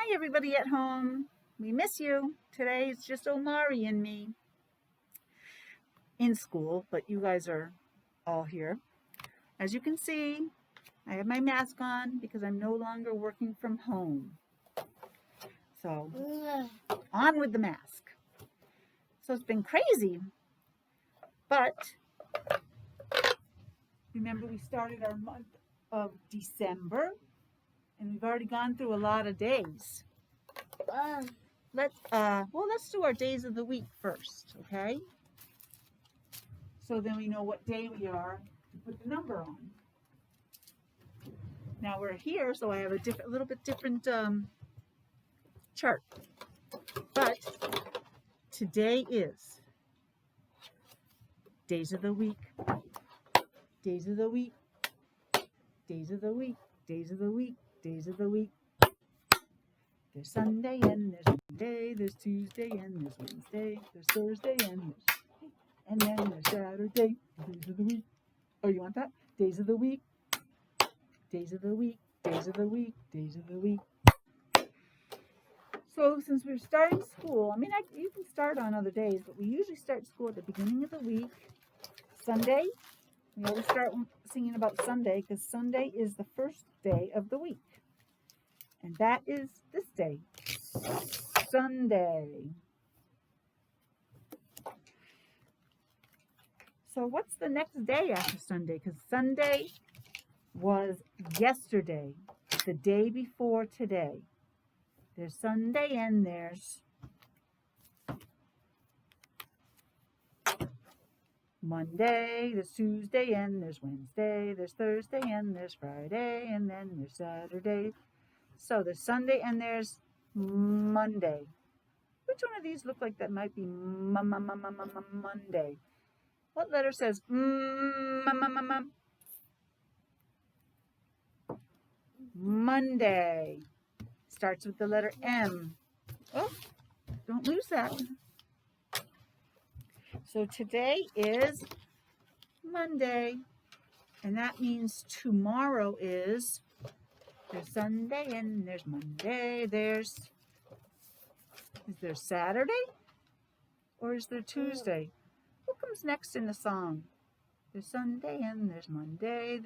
Hi, everybody at home. We miss you. Today it's just Omari and me in school, but you guys are all here. As you can see, I have my mask on because I'm no longer working from home. So, on with the mask. So it's been crazy, but remember we started our month of December and we've already gone through a lot of days. Let's do our days of the week first, okay? So then we know what day we are to put the number on. Now we're here, so I have a little bit different chart. But today is days of the week, days of the week, days of the week, days of the week, days of the week. There's Sunday and there's Monday, there's Tuesday and there's Wednesday, there's Thursday and then there's Saturday. Days of the week. Oh, you want that? Days of the week, days of the week, days of the week, days of the week. So since we're starting school, you can start on other days, but we usually start school at the beginning of the week. Sunday, we always start singing about Sunday because Sunday is the first day of the week. And that is this day, Sunday. So what's the next day after Sunday? Because Sunday was yesterday, the day before today. There's Sunday and there's Monday, there's Tuesday and there's Wednesday, there's Thursday and there's Friday, and then there's Saturday. So there's Sunday and there's Monday. Which one of these look like that might be Monday? What letter says Monday? Starts with the letter M. Oh, don't lose that. So today is Monday, and that means tomorrow is there's Sunday and there's Monday. Is there Saturday or is there Tuesday? What comes next in the song? There's Sunday and there's Monday.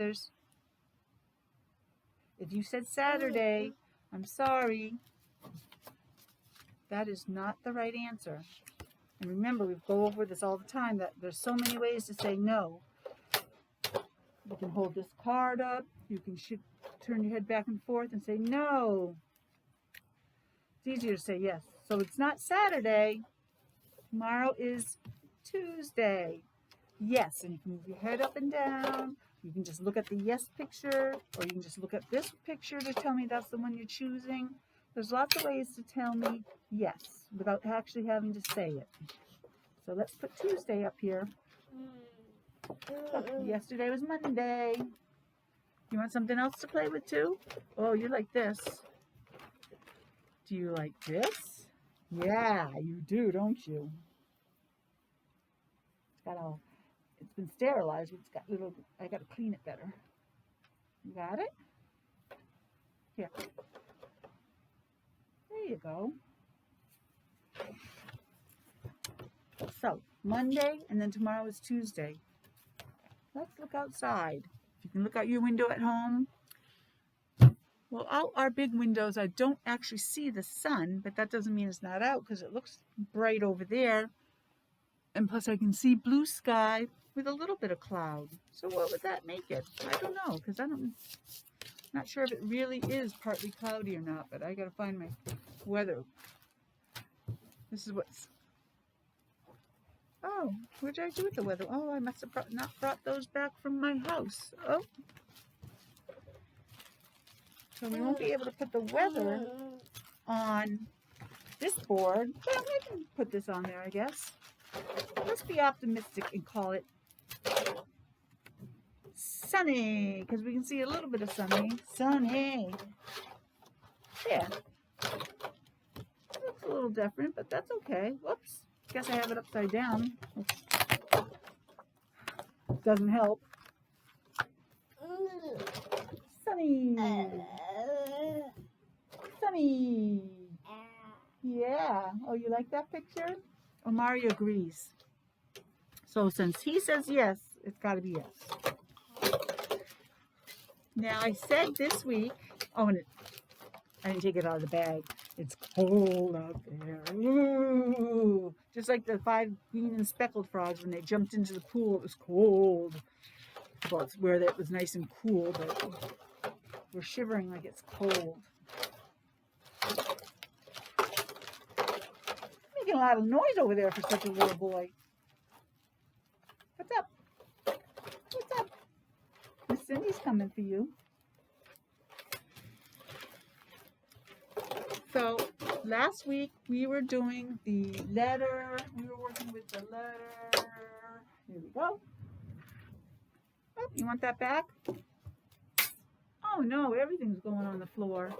If you said Saturday, I'm sorry. That is not the right answer. And remember, we go over this all the time, that there's so many ways to say no. You can hold this card up. You can turn your head back and forth and say no. It's easier to say yes. So it's not Saturday. Tomorrow is Tuesday. Yes, and you can move your head up and down. You can just look at the yes picture, or you can just look at this picture to tell me that's the one you're choosing. There's lots of ways to tell me yes without actually having to say it. So let's put Tuesday up here. Oh, yesterday was Monday. You want something else to play with too? Oh, you like this. Do you like this? Yeah, you do, don't you? It's been sterilized. I got to clean it better. You got it? Here. There you go. So, Monday, and then tomorrow is Tuesday. Let's look outside. If you can look out your window at home. Well, out our big windows, I don't actually see the sun, but that doesn't mean it's not out because it looks bright over there. And plus I can see blue sky with a little bit of cloud. So what would that make it? I don't know, because I'm not sure if it really is partly cloudy or not, but I got to find my weather. This is what's... Oh, what did I do with the weather? Oh, I must have not brought those back from my house. Oh. So we won't be able to put the weather on this board. Well, we can put this on there, I guess. Let's be optimistic and call it sunny, because we can see a little bit of sunny. Yeah. Looks a little different, but that's okay. Whoops. Guess I have it upside down. Doesn't help. Sunny. Sunny. Yeah. Oh, you like that picture? Omari agrees. So since he says yes, it's got to be yes. Now I said this week, oh, and I didn't take it out of the bag. It's cold out there. Ooh. Just like the 5 green and speckled frogs when they jumped into the pool, it was cold. Well, it's where it was nice and cool, but we're shivering like it's cold. Making a lot of noise over there for such a little boy. What's up? What's up? Miss Cindy's coming for you. So last week we were doing the letter. We were working with the letter. Here we go. Oh, you want that back? Oh no, everything's going on the floor.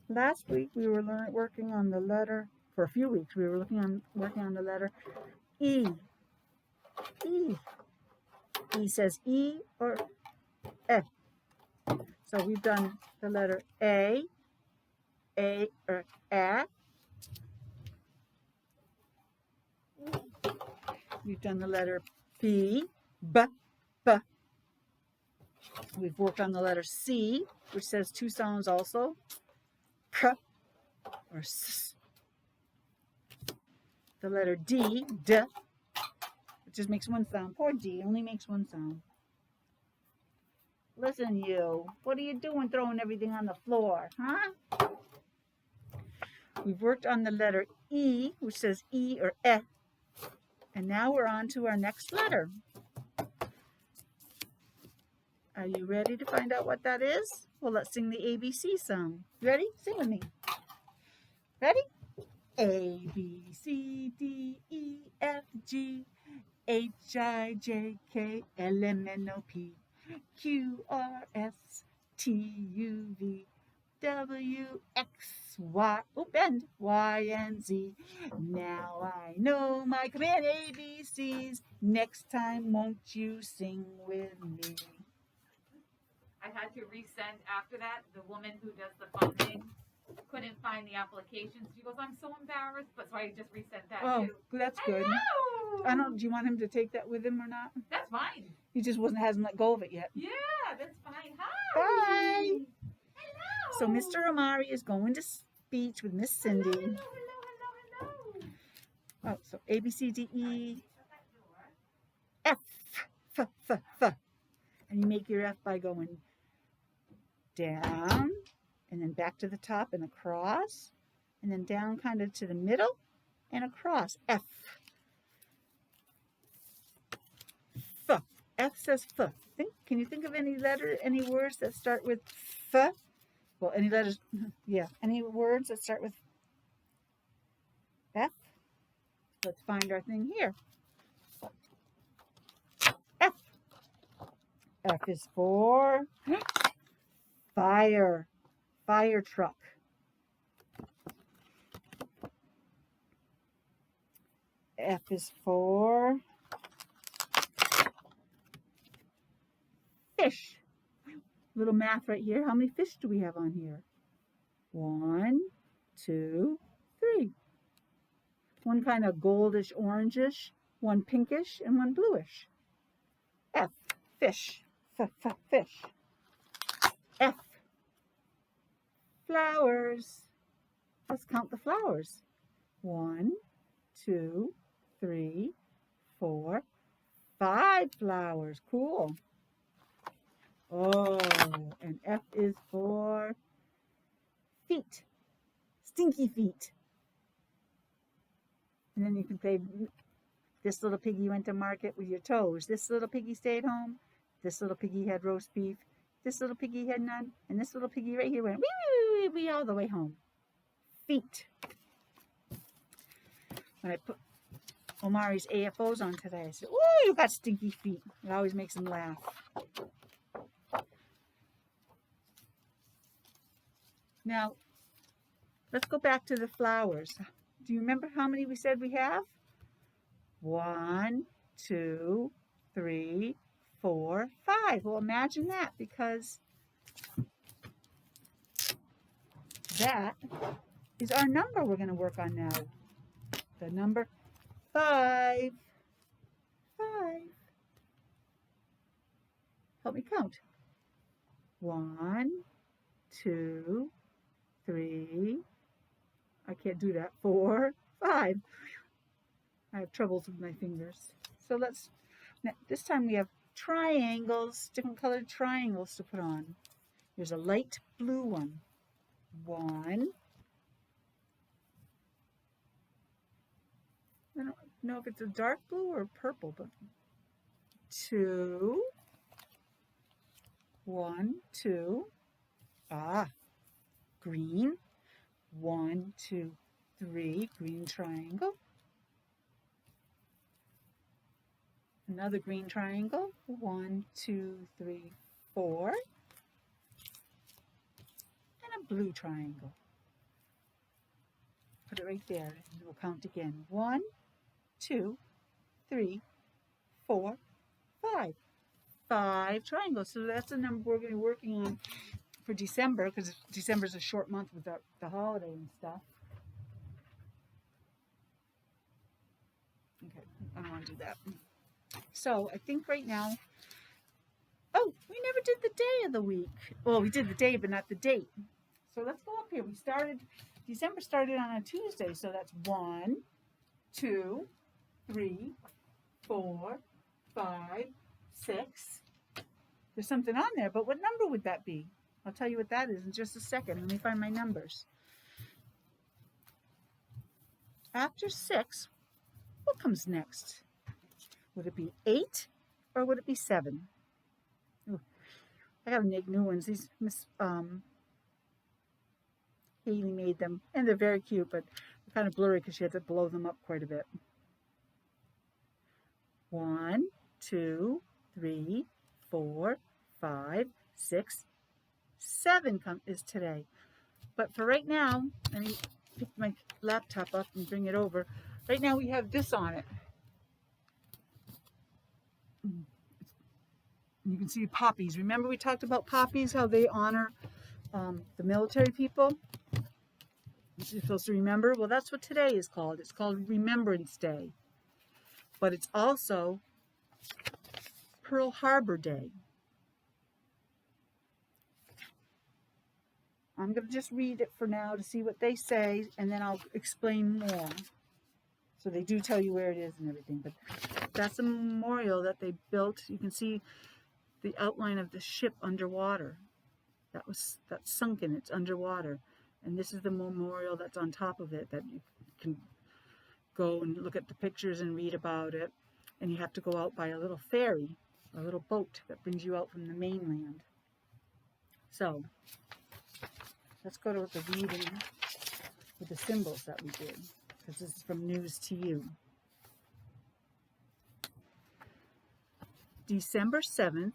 Last week we were working on the letter. For a few weeks we were working on the letter E. E. E says E or F. So we've done the letter A or A. We've done the letter B, B. We've worked on the letter C, which says 2 sounds also, K or S. The letter D, D, it just makes 1 sound. Poor D, only makes 1 sound. Listen, you, what are you doing throwing everything on the floor, huh? We've worked on the letter E, which says E or E. And now we're on to our next letter. Are you ready to find out what that is? Well, let's sing the ABC song. Ready? Sing with me. Ready? A, B, C, D, E, F, G, H, I, J, K, L, M, N, O, P, Q, R, S, T, U, V, W, X, Y, and Y, and Z. Now I know my command ABCs. Next time, won't you sing with me? I had to resend after that. The woman who does the funding couldn't find the application. She goes, I'm so embarrassed, but so I just resent that too. That's good. Hello! Do you want him to take that with him or not? That's fine. He just hasn't let go of it yet. Yeah, that's fine. Hi. Bye. Hello. So Mr. Omari is going to speech with Miss Cindy. Hello. Oh, so A, B, C, D, E, F, F, F, F. And you make your F by going down and then back to the top and across and then down kind of to the middle and across. F. F. F says F. Can you think of any words that start with F? Well, any letters, yeah, any words that start with F? Let's find our thing here. F. F is for fire. Fire truck. F is for fish. Little math right here. How many fish do we have on here? 1, 2, 3. One kind of goldish orangish, one pinkish, and one bluish. F, fish. Fish. F, flowers. Let's count the flowers. 1, 2, 3, 4, 5 flowers. Cool. Oh, and F is for feet. Stinky feet. And then you can play, this little piggy went to market with your toes. This little piggy stayed home. This little piggy had roast beef. This little piggy had none. And this little piggy right here went wee, wee, wee, all the way home. Feet. When I put Omari's AFOs on today, I said, "Ooh, you got stinky feet." It always makes him laugh. Now, let's go back to the flowers. Do you remember how many we said we have? 1, 2, 3, 4, 5. Well, imagine that, because that is our number we're going to work on now. The number 5. 5. Help me count. 1, 2, 3. I can't do that. 4, 5. I have troubles with my fingers. So this time we have triangles, different colored triangles to put on. Here's a light blue one. 1. I don't know if it's a dark blue or purple, but 2. 1, 2. Green. 1, 2, 3. Green triangle. Another green triangle. 1, 2, 3, 4. And a blue triangle. Put it right there, and we'll count again. 1, 2, 3, 4, 5. 5 triangles. So that's the number we're going to be working on for December, because December is a short month with the holiday and stuff. Okay, I don't want to do that. So I think right now, oh, we never did the day of the week. Well, we did the day, but not the date. So let's go up here. December started on a Tuesday, so that's 1, 2, 3, 4, 5, 6. There's something on there, but what number would that be? I'll tell you what that is in just a second. Let me find my numbers. After 6, what comes next? Would it be 8 or would it be 7? Ooh, I gotta make new ones. These Miss Haley made them, and they're very cute, but they're kind of blurry because she had to blow them up quite a bit. 1, 2, 3, 4, 5, 6, 7 is today. But for right now, let me pick my laptop up and bring it over. Right now we have this on it. You can see poppies. Remember we talked about poppies, how they honor the military people? You're supposed to remember? Well, that's what today is called. It's called Remembrance Day. But it's also Pearl Harbor Day. I'm going to just read it for now to see what they say, and then I'll explain more. So they do tell you where it is and everything. But that's a memorial that they built. You can see the outline of the ship underwater. That's sunken. It's underwater. And this is the memorial that's on top of it that you can go and look at the pictures and read about it. And you have to go out by a little ferry, a little boat that brings you out from the mainland. So let's go to the reading with the symbols that we did, because this is from News to You. December 7th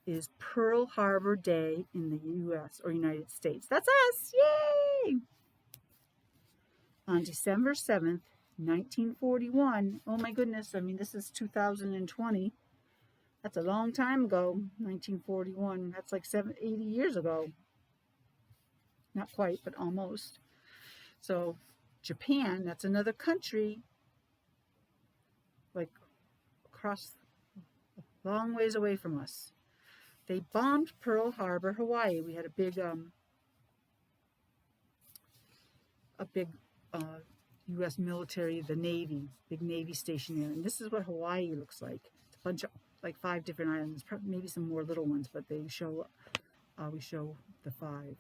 is Pearl Harbor Day in the U.S. or United States. That's us! Yay! On December 7th, 1941, oh my goodness, I mean, this is 2020. That's a long time ago, 1941. That's like 80 years ago. Not quite, but almost. So Japan, that's another country, like across a long ways away from us. They bombed Pearl Harbor, Hawaii. We had a big U.S. military, the Navy, big Navy station there. And this is what Hawaii looks like. It's a bunch of, like 5 different islands, maybe some more little ones, but they show, we show the 5.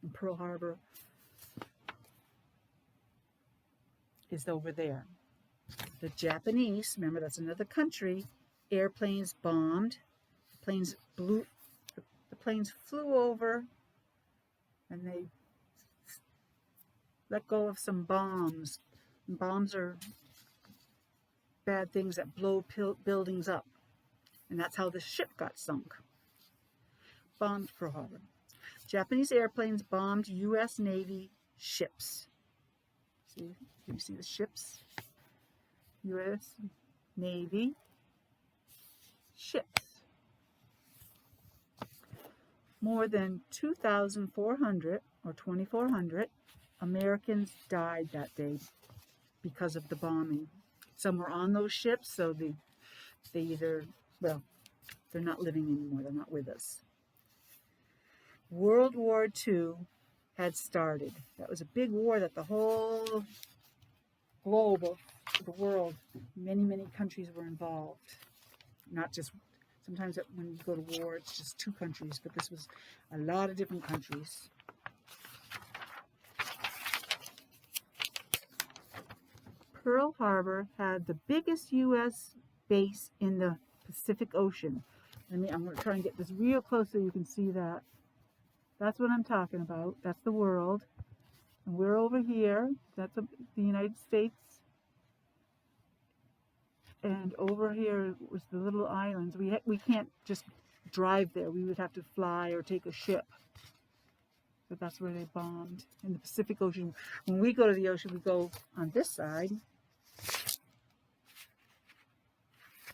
And Pearl Harbor is over there. The Japanese, remember that's another country, airplanes bombed, the planes flew over, and they let go of some bombs. And bombs are bad things that blow buildings up. And that's how the ship got sunk. Bombed Pearl Harbor. Japanese airplanes bombed U.S. Navy ships. See, can you see the ships? U.S. Navy ships. More than 2,400 or 2,400 Americans died that day because of the bombing. Some were on those ships, so they either, well, they're not living anymore. They're not with us. World War II had started. That was a big war that the whole globe of the world, many countries were involved. Not just, sometimes when you go to war, it's just two countries, but this was a lot of different countries. Pearl Harbor had the biggest U.S. base in the Pacific Ocean. I'm going to try and get this real close so you can see that. That's what I'm talking about. That's the world. And we're over here. That's the United States. And over here was the little islands. We can't just drive there. We would have to fly or take a ship. But that's where they bombed, in the Pacific Ocean. When we go to the ocean, we go on this side.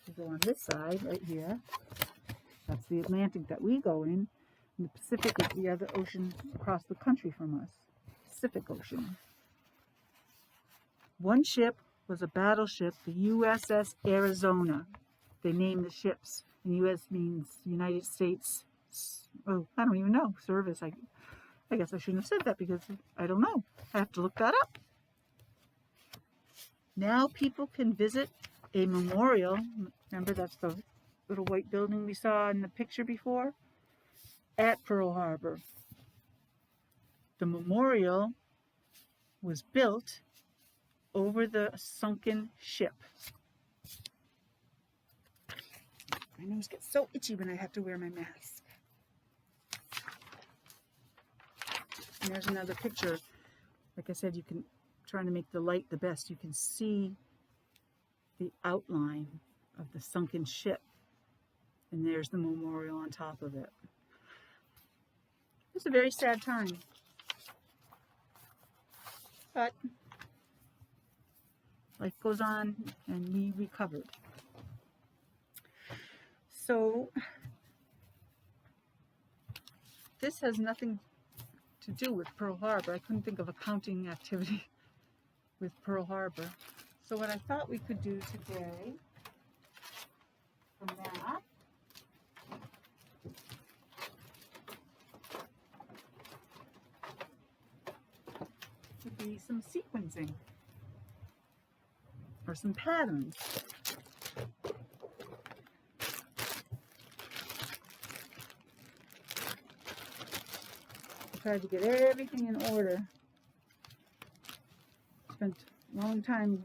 We go on this side, right here. That's the Atlantic that we go in. And the Pacific is the other ocean across the country from us. Pacific Ocean. One ship was a battleship, the USS Arizona. They named the ships. And US means United States. Oh, I don't even know. Service. I guess I shouldn't have said that because I don't know. I have to look that up. Now people can visit a memorial. Remember, that's the little white building we saw in the picture before? At Pearl Harbor. The memorial was built over the sunken ship. My nose gets so itchy when I have to wear my mask. And there's another picture. Like I said, you can try to make the light the best. You can see the outline of the sunken ship. And there's the memorial on top of it. It was a very sad time. But life goes on, and we recovered. So this has nothing to do with Pearl Harbor. I couldn't think of a counting activity with Pearl Harbor. So what I thought we could do today from that would be some sequencing or some patterns. I tried to get everything in order. Spent a long time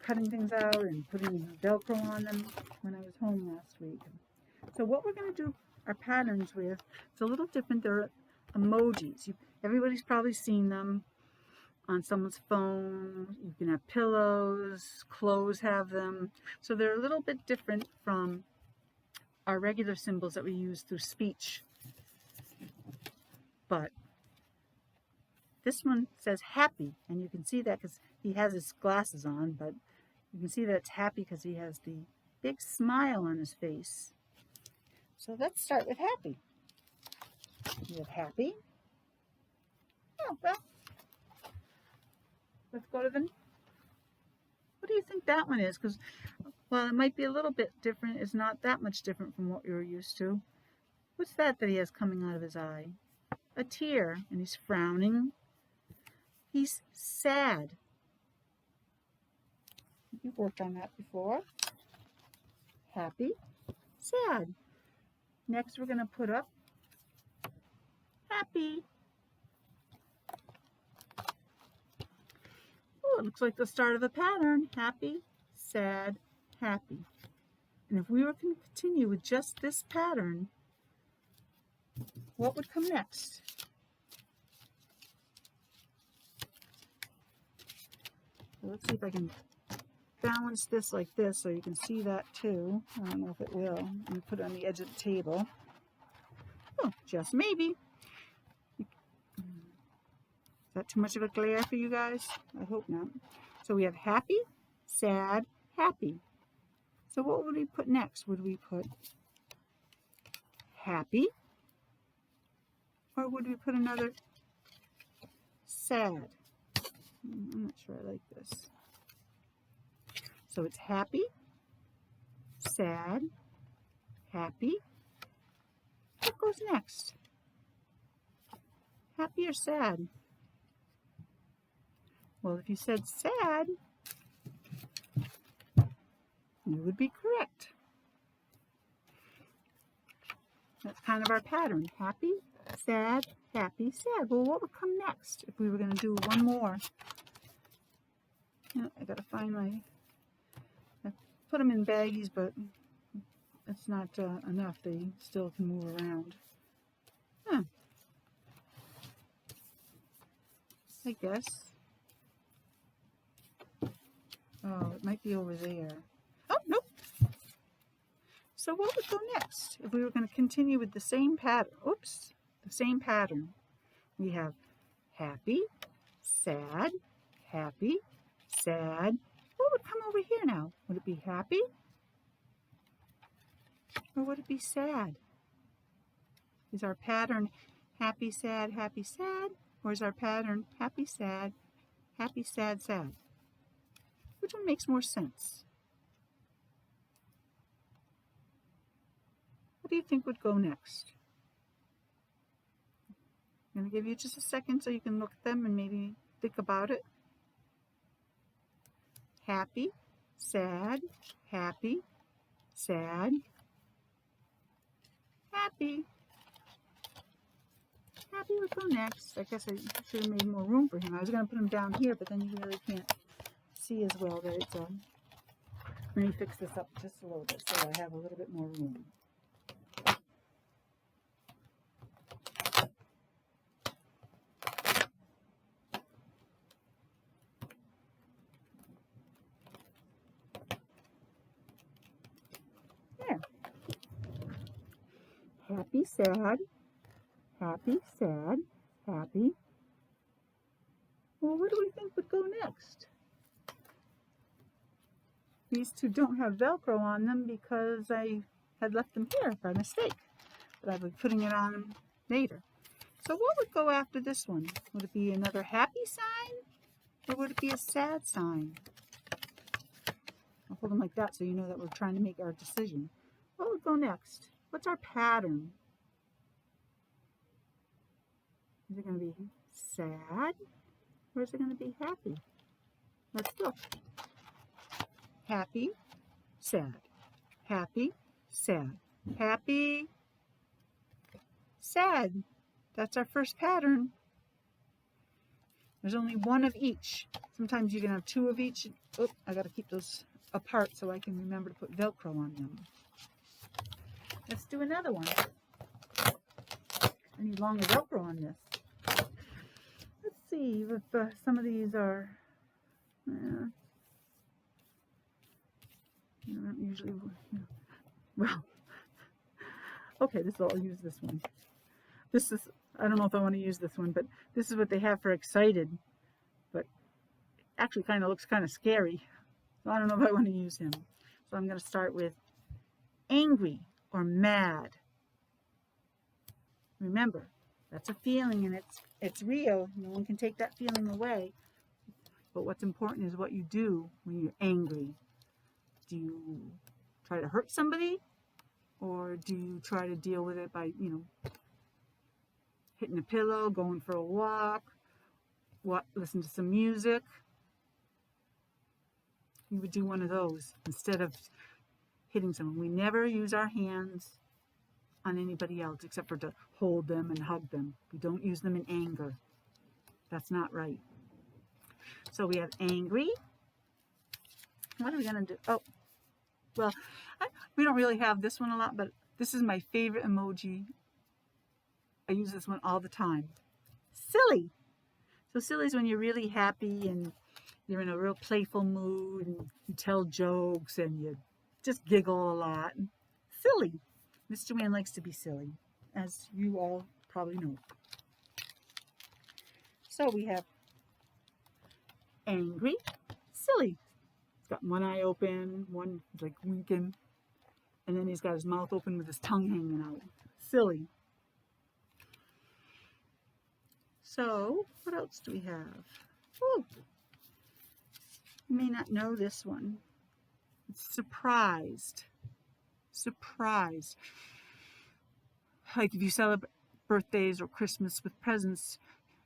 cutting things out and putting Velcro on them when I was home last week. So what we're going to do our patterns with, it's a little different. They're emojis. Everybody's probably seen them on someone's phone. You can have pillows, clothes have them. So they're a little bit different from our regular symbols that we use through speech. But this one says happy, and you can see that because he has his glasses on, but you can see that it's happy because he has the big smile on his face. So let's start with happy. We have happy. Oh, well, let's go to the, what do you think that one is? Because, well, it might be a little bit different. It's not that much different from what you're used to. What's that he has coming out of his eye? A tear, and he's frowning. He's sad. You've worked on that before. Happy, sad. Next, we're going to put up happy. Oh, it looks like the start of the pattern. Happy, sad, happy. And if we were to continue with just this pattern, what would come next? So let's see if I can balance this like this so you can see that too. I don't know if it will. I'm going to put it on the edge of the table. Oh, just maybe. Is that too much of a glare for you guys? I hope not. So we have happy, sad, happy. So what would we put next? Would we put happy? Or would we put another sad? I'm not sure I like this. So it's happy, sad, happy. What goes next? Happy or sad? Well, if you said sad, you would be correct. That's kind of our pattern. Happy, sad, happy, sad. Well, what would come next if we were going to do one more? I got to find my... I put them in baggies, but it's not enough. They still can move around. I guess. Oh, it might be over there. Oh, nope. So what would go next if we were going to continue with the same pattern? Oops, the same pattern. We have happy, sad, happy, sad. What would come over here now? Would it be happy? Or would it be sad? Is our pattern happy, sad, happy, sad? Or is our pattern happy, sad, sad? Which one makes more sense? What do you think would go next? I'm going to give you just a second so you can look at them and maybe think about it. Happy, sad, happy, sad, happy. Happy would go next. I guess I should have made more room for him. I was going to put him down here, but then you really can't see as well that it's let me fix this up just a little bit so I have a little bit more room. There. Happy, sad, happy, sad, happy. Well, what do we think would go next? These two don't have Velcro on them because I had left them here by mistake. But I'll be putting it on them later. So what would go after this one? Would it be another happy sign? Or would it be a sad sign? I'll hold them like that so you know that we're trying to make our decision. What would go next? What's our pattern? Is it going to be sad? Or is it going to be happy? Let's look. Happy, sad, happy, sad, happy, sad. That's our first pattern. There's only one of each. Sometimes you can have two of each. Oh, I got to keep those apart so I can remember to put Velcro on them. Let's do another one. I need longer Velcro on this. Let's see if some of these are... usually, well, okay, I'll use this one. This is, I don't know if I want to use this one, but this is what they have for excited, but actually kind of looks kind of scary. So I don't know if I want to use him. So I'm going to start with angry or mad. Remember, that's a feeling and it's real. No one can take that feeling away. But what's important is what you do when you're angry. Do you try to hurt somebody, or do you try to deal with it by, hitting a pillow, going for a walk, listen to some music? You would do one of those instead of hitting someone. We never use our hands on anybody else except for to hold them and hug them. We don't use them in anger. That's not right. So we have angry. What are we going to do? Oh, well, we don't really have this one a lot, but this is my favorite emoji. I use this one all the time. Silly. So silly is when you're really happy and you're in a real playful mood and you tell jokes and you just giggle a lot. Silly. Miss Joanne likes to be silly, as you all probably know. So we have angry, silly. got one eye open, one like winking, and then he's got his mouth open with his tongue hanging out. Silly. So, what else do we have? Oh, you may not know this one. It's surprised. Surprised. Like if you celebrate birthdays or Christmas with presents,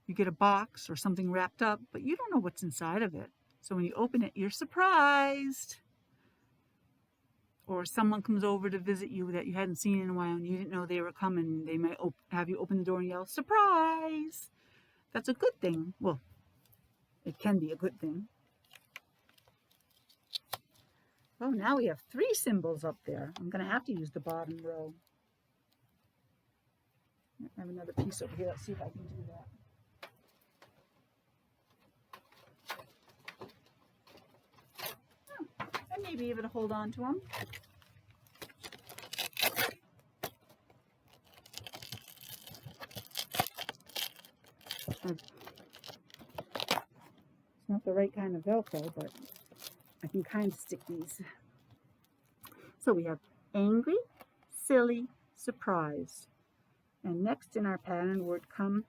you get a box or something wrapped up, but you don't know what's inside of it. So when you open it, you're surprised. Or someone comes over to visit you that you hadn't seen in a while and you didn't know they were coming. They might have you open the door and yell, surprise! That's a good thing. Well, it can be a good thing. Oh, now we have 3 symbols up there. I'm going to have to use the bottom row. I have another piece over here. Let's see if I can do that. I may be able to hold on to them. It's not the right kind of Velcro, but I can kind of stick these. So we have angry, silly, surprised. And next in our pattern would come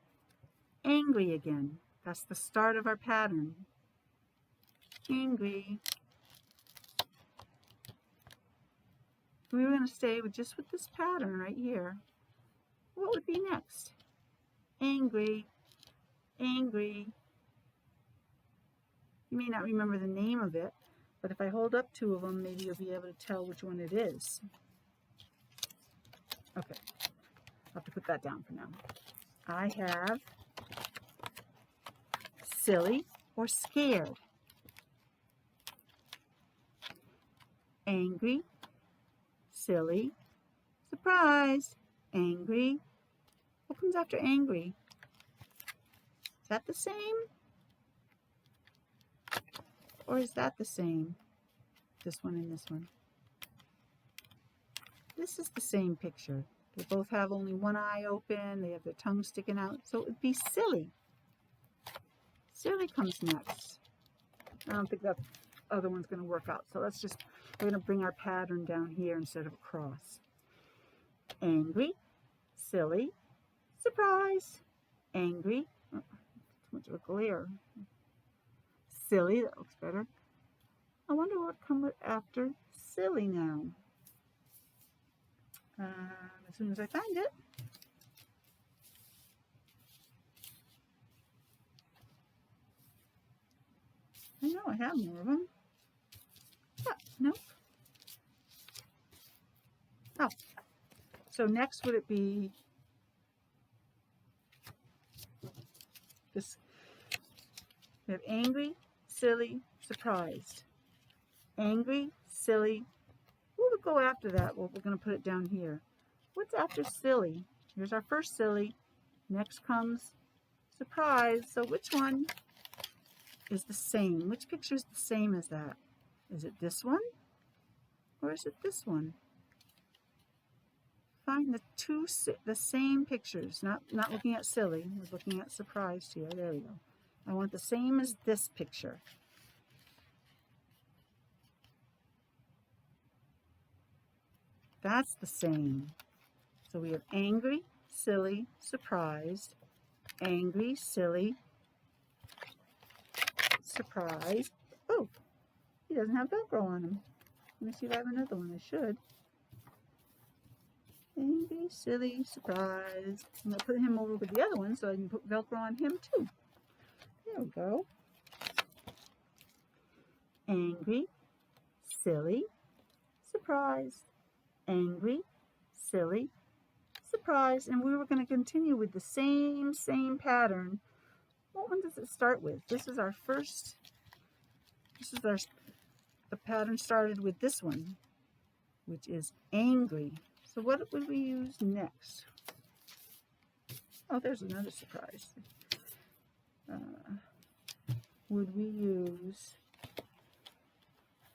angry again. That's the start of our pattern. Angry. We were going to stay with just with this pattern right here. What would be next? Angry, angry. You may not remember the name of it, but if I hold up 2 of them, maybe you'll be able to tell which one it is. Okay, I'll have to put that down for now. I have silly or scared, angry, silly, surprised, angry. What comes after angry? Is that the same? Or is that the same? This one and this one. This is the same picture. They both have only one eye open. They have their tongue sticking out. So it would be silly. Silly comes next. I don't think that other one's going to work out. So let's just, we're going to bring our pattern down here instead of across. Angry, silly, surprise, angry. Oh, too much of a glare. Silly, that looks better. I wonder what comes after silly now. As soon as I find it. I know I have more of them. But, nope. Oh, so next would it be this? We have angry, silly, surprised. Angry, silly. What would go after that? Well, we're going to put it down here. What's after silly? Here's our first silly. Next comes surprise. So which one is the same? Which picture is the same as that? Is it this one? Or is it this one? Find the same pictures. Not looking at silly. We're looking at surprised here. There we go. I want the same as this picture. That's the same. So we have angry, silly, surprised, angry, silly, surprised. Oh, he doesn't have Velcro on him. Let me see if I have another one. I should. Angry, silly, surprised. I'm going to put him over with the other one so I can put Velcro on him too. There we go. Angry, silly, surprised, angry, silly, surprised. And we were going to continue with the same pattern. What one does it start with? This is our first. The pattern started with this one, which is angry. So what would we use next? Oh, there's another surprise. Would we use,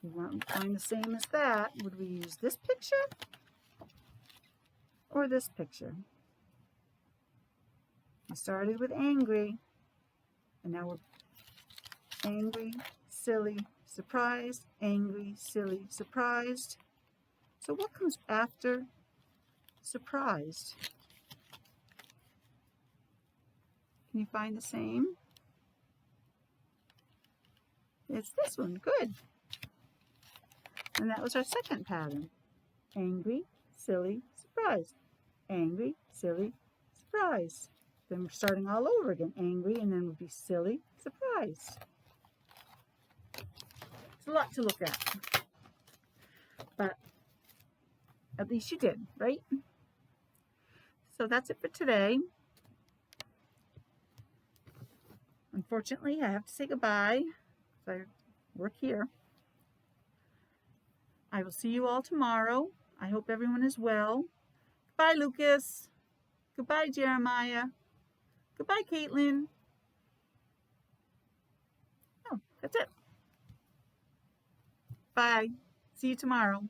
we want to find the same as that, would we use this picture or this picture? We started with angry, and now we're angry, silly, surprised, angry, silly, surprised. So what comes after surprised? Can you find the same? It's this one. Good. And that was our second pattern. Angry, silly, surprised. Angry, silly, surprised. Then we're starting all over again. Angry, and then we'll be silly, surprised. It's a lot to look at. But at least you did, right? So that's it for today. Unfortunately, I have to say goodbye because I work here. I will see you all tomorrow. I hope everyone is well. Goodbye, Lucas. Goodbye, Jeremiah. Goodbye, Caitlin. Oh, that's it. Bye. See you tomorrow.